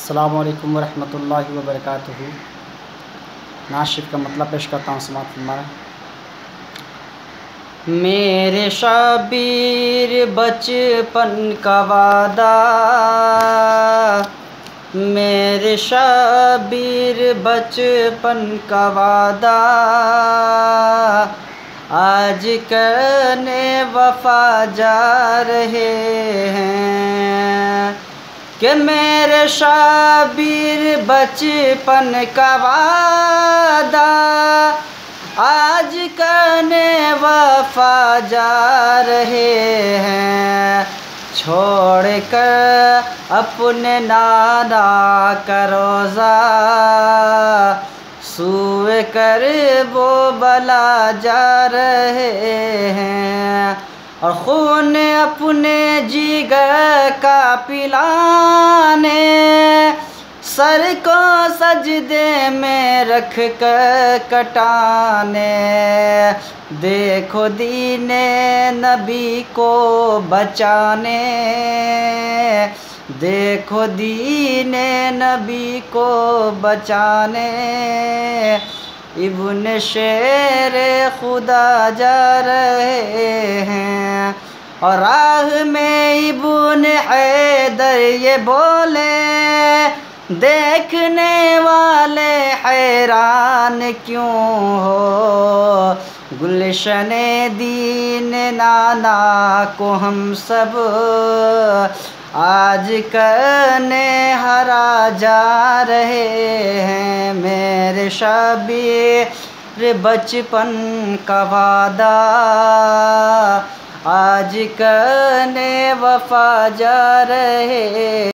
अस्सलामु अलैकुम वरहमतुल्लाहि वबरकातुहू। नाशिद का मतलब पेश करता हूँ, समाअत फरमाएं। मेरे शबीर बचपन का वादा, मेरे शबीर बचपन का वादा, आज करने वफा जा रहे हैं। कि मेरे शबीर बचपन का वादा, आज करने वफा जा रहे हैं। छोड़ कर अपने नाना का रोज़ा, सूए कर वो बला जा रहे हैं। और खून अपने जिगर का पिलाने, सर को सजदे में रख कर कटाने। देखो दीने नबी को बचाने, देखो दीने नबी को बचाने। इब्न शेर खुदा जा रहे हैं। और राह में इब्न हैदर ये बोले, देखने वाले हैरान क्यों हो। गुलशने दीन नाना को हम सब आज करने हरा जा रहे हैं। मेरे शबीर बचपन का वादा, आज करने वफा जा रहे।